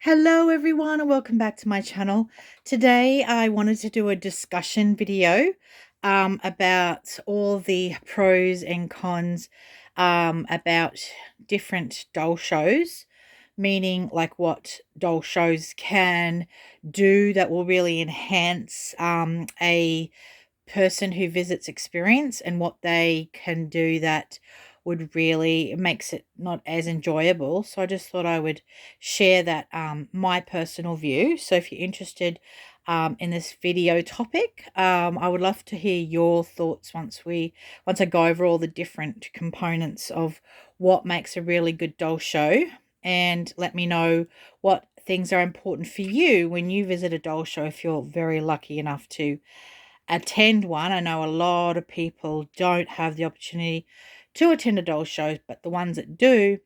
Hello everyone and welcome back to my channel. Today I wanted to do a discussion video about all the pros and cons about different doll shows, meaning like what doll shows can do that will really enhance a person who visits experience, and what they can do that would really makes it not as enjoyable. So I just thought I would share that my personal view. So if you're interested in this video topic, I would love to hear your thoughts once I go over all the different components of what makes a really good doll show, and let me know what things are important for you when you visit a doll show if you're very lucky enough to attend one. I know a lot of people don't have the opportunity to attend a doll show, but the ones that do,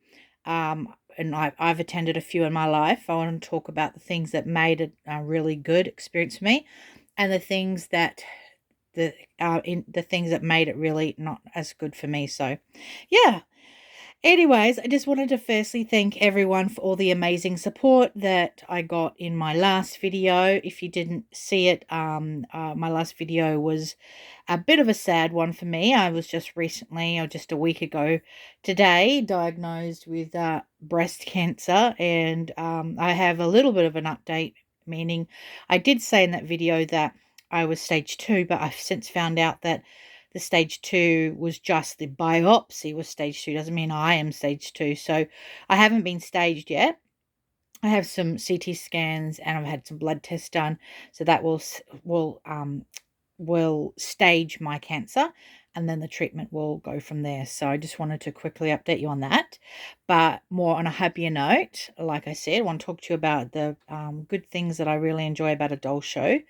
and I've attended a few in my life, I want to talk about the things that made it a really good experience for me, and the things that the things that made it really not as good for me. So, yeah. Anyways, I just wanted to firstly thank everyone for all the amazing support that I got in my last video. If you didn't see it, my last video was a bit of a sad one for me. I was just recently, or just a week ago today, diagnosed with breast cancer, and I have a little bit of an update, meaning I did say in that video that I was stage 2, but I've since found out that the stage 2 was just the biopsy was stage 2. Doesn't mean I am stage 2. So I haven't been staged yet. I have some CT scans and I've had some blood tests done. So that will stage my cancer, and then the treatment will go from there. So I just wanted to quickly update you on that. But more on a happier note, like I said, I want to talk to you about the good things that I really enjoy about a doll show.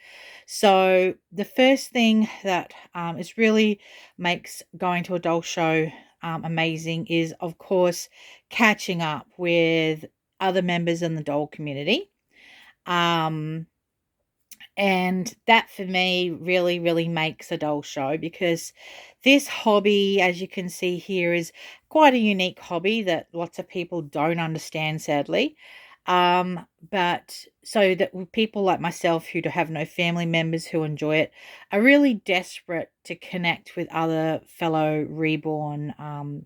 So the first thing that is really makes going to a doll show amazing is, of course, catching up with other members in the doll community. Um, and that for me really, really makes a doll show, because this hobby, as you can see here, is quite a unique hobby that lots of people don't understand, sadly. But so that people like myself who have no family members who enjoy it are really desperate to connect with other fellow reborn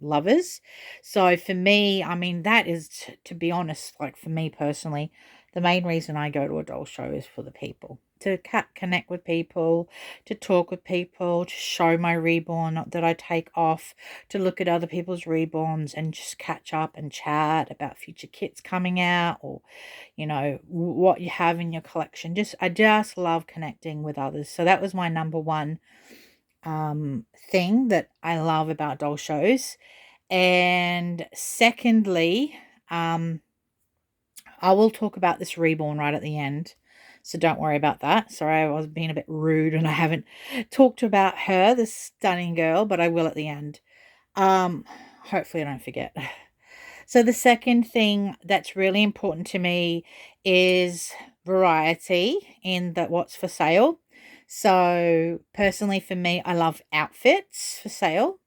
lovers. So for me, I mean, that is, to be honest, like for me personally, the main reason I go to a doll show is for the people, to connect with people, to talk with people, to show my reborn that I take off, to look at other people's reborns and just catch up and chat about future kits coming out, or what you have in your collection. I just love connecting with others. So that was my number one thing that I love about doll shows. And secondly, I will talk about this reborn right at the end, so don't worry about that. Sorry, I was being a bit rude and I haven't talked about her, this stunning girl, but I will at the end. Um, Hopefully I don't forget. So the second thing that's really important to me is variety in what's for sale. So personally for me, I love outfits for sale.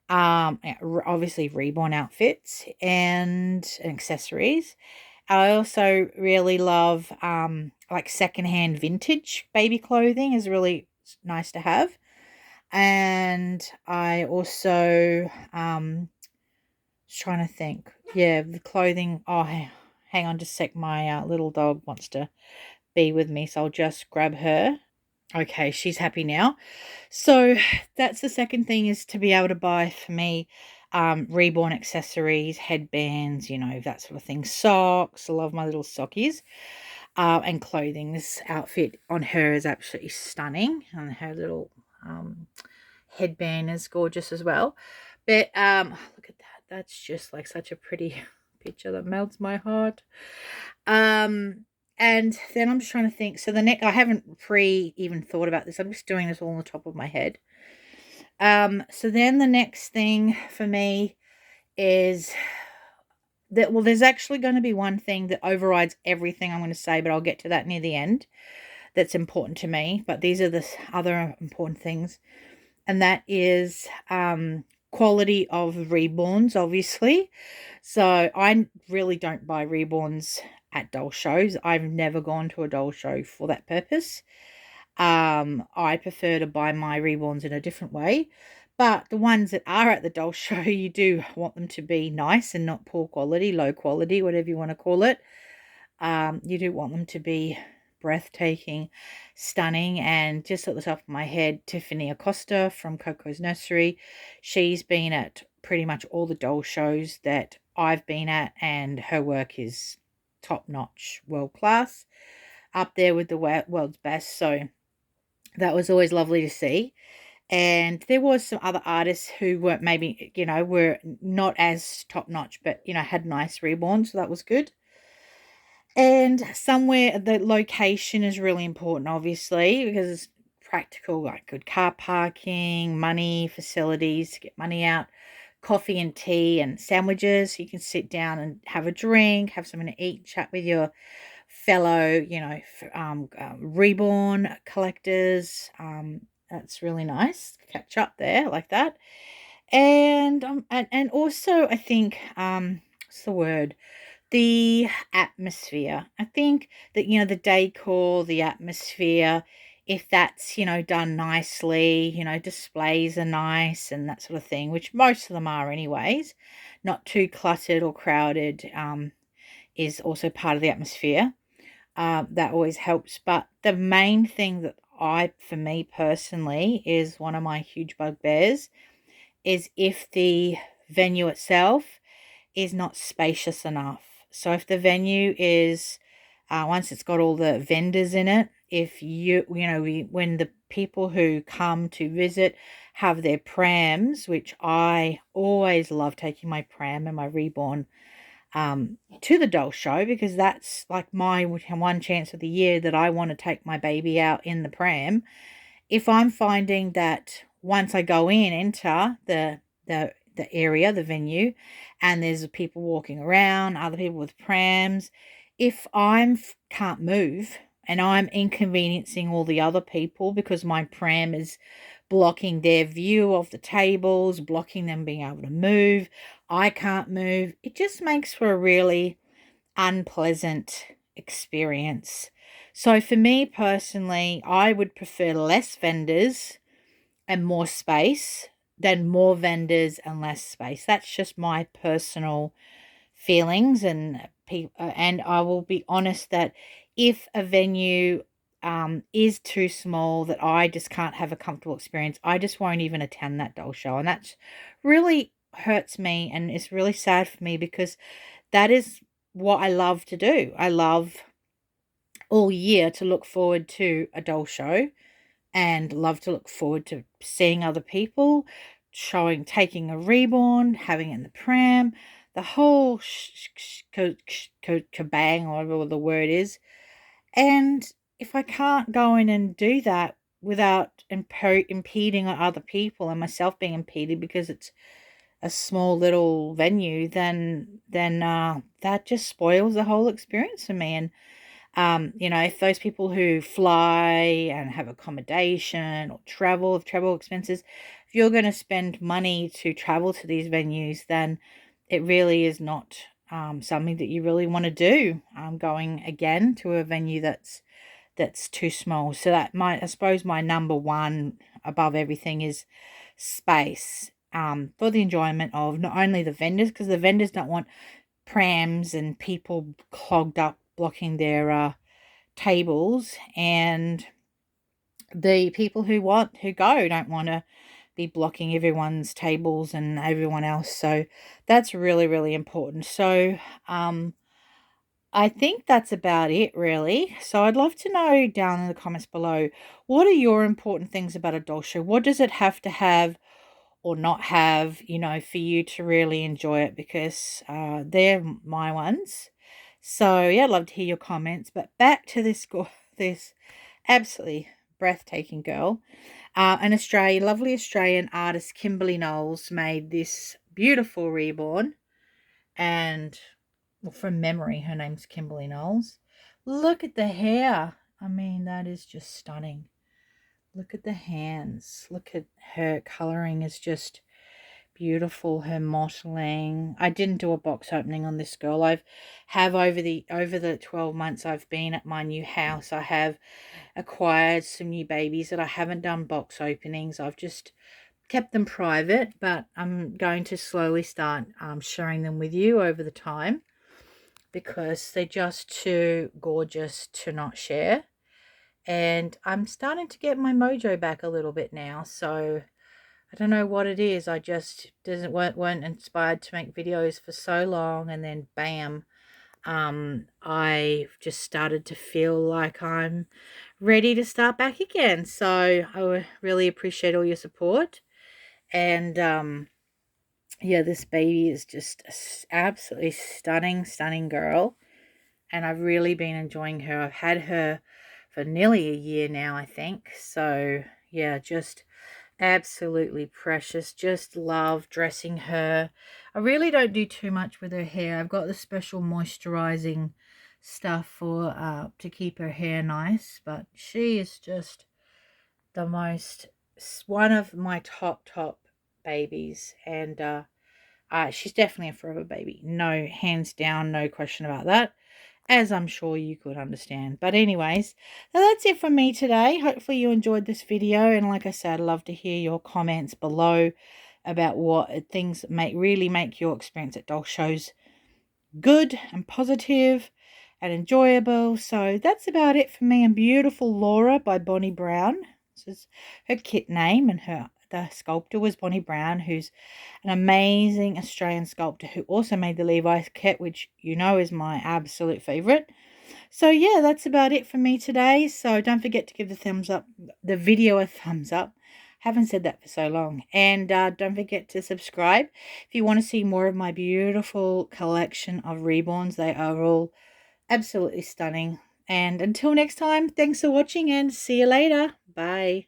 Obviously reborn outfits and accessories. I also really love like secondhand vintage baby clothing is really nice to have. And I also just trying to think. Yeah, the clothing. Oh, hang on just a sec. My little dog wants to be with me, so I'll just grab her. Okay, she's happy now. So that's the second thing, is to be able to buy for me reborn accessories, headbands, that sort of thing. Socks. I love my little sockies. And clothing. This outfit on her is absolutely stunning, and her little headband is gorgeous as well. But look at that. That's just like such a pretty picture that melts my heart. And then I'm just trying to think. So the next, I haven't even thought about this. I'm just doing this all on the top of my head. So then the next thing for me is that, well, there's actually going to be one thing that overrides everything I'm going to say, but I'll get to that near the end. That's important to me. But these are the other important things, and that is quality of reborns, obviously. So I really don't buy reborns at doll shows. I've never gone to a doll show for that purpose. I prefer to buy my Reborns in a different way. But the ones that are at the doll show, you do want them to be nice and not poor quality, low quality, whatever you want to call it. You do want them to be breathtaking, stunning. And just at the top of my head, Tiffany Acosta from Coco's Nursery. She's been at pretty much all the doll shows that I've been at, and her work is top notch, world class, up there with the world's best. So that was always lovely to see. And there was some other artists who weren't, maybe, were not as top notch, but, had nice reborns. So that was good. And somewhere, the location is really important, obviously, because it's practical, like good car parking, money, facilities to get money out, coffee and tea and sandwiches. You can sit down and have a drink, have something to eat, chat with your fellow, reborn collectors. That's really nice. Catch up there like that. And also, I think, what's the word? The atmosphere. I think that, the decor, the atmosphere, if that's, done nicely, displays are nice and that sort of thing, which most of them are anyways, not too cluttered or crowded, is also part of the atmosphere. That always helps. But the main thing that for me personally, is one of my huge bugbears, is if the venue itself is not spacious enough. So if the venue is, once it's got all the vendors in it, if when the people who come to visit have their prams, which I always love taking my pram and my reborn to the doll show, because that's like my one chance of the year that I want to take my baby out in the pram. If I'm finding that once I go enter the area, the venue, and there's people walking around, other people with prams, if can't move and I'm inconveniencing all the other people because my pram is blocking their view of the tables, blocking them being able to move, I can't move, it just makes for a really unpleasant experience. So for me personally, I would prefer less vendors and more space than more vendors and less space. That's just my personal feelings. And I will be honest that if a venue is too small, that I just can't have a comfortable experience, I just won't even attend that doll show. And that really hurts me, and it's really sad for me, because that is what I love to do. I love all year to look forward to a doll show, and love to look forward to seeing other people, taking a reborn, having it in the pram, the whole kabang, or whatever the word is. And if I can't go in and do that without impeding on other people and myself being impeded because it's a small little venue, then that just spoils the whole experience for me. And if those people who fly and have accommodation or travel expenses, if you're going to spend money to travel to these venues, then it really is not something that you really want to do. Going again to a venue that's too small. So I suppose my number one above everything is space, for the enjoyment of not only the vendors, because the vendors don't want prams and people clogged up blocking their tables, and the people who go don't want to be blocking everyone's tables and everyone else. So that's really, really important. So I think that's about it, really. So I'd love to know down in the comments below, what are your important things about a doll show? What does it have to have or not have, for you to really enjoy it? Because they're my ones. So yeah, I'd love to hear your comments. But back to this absolutely breathtaking girl. Lovely Australian artist, Kimberly Knowles, made this beautiful reborn. And from memory, her name's Kimberly Knowles. Look at the hair. I mean, that is just stunning. Look at the hands. Look at her coloring is just beautiful, her mottling. I didn't do a box opening on this girl. I've have over the 12 months I've been at my new house, I have acquired some new babies that I haven't done box openings. I've just kept them private, but I'm going to slowly start sharing them with you over the time, because they're just too gorgeous to not share. And I'm starting to get my mojo back a little bit now, so I don't know what it is. I just weren't inspired to make videos for so long, and then bam, I just started to feel like I'm ready to start back again. So I really appreciate all your support. And yeah, this baby is just absolutely stunning girl, and I've really been enjoying her. I've had her for nearly a year now, I think. So yeah, just absolutely precious. Just love dressing her. I really don't do too much with her hair. I've got the special moisturizing stuff for to keep her hair nice, but she is just the most, one of my top babies. And she's definitely a forever baby. No, hands down, no question about that, as I'm sure you could understand. But anyways, so that's it from me today. Hopefully you enjoyed this video, and like I said, I'd love to hear your comments below about what things really make your experience at dog shows good and positive and enjoyable. So that's about it for me and beautiful Laura by Bonnie Brown. This is her kit name, and the sculptor was Bonnie Brown, who's an amazing Australian sculptor who also made the Levi's kit, which you know is my absolute favorite. So yeah, that's about it for me today. So don't forget to give the video a thumbs up. Haven't said that for so long. And don't forget to subscribe if you want to see more of my beautiful collection of Reborns. They are all absolutely stunning. And until next time, thanks for watching, and see you later. Bye.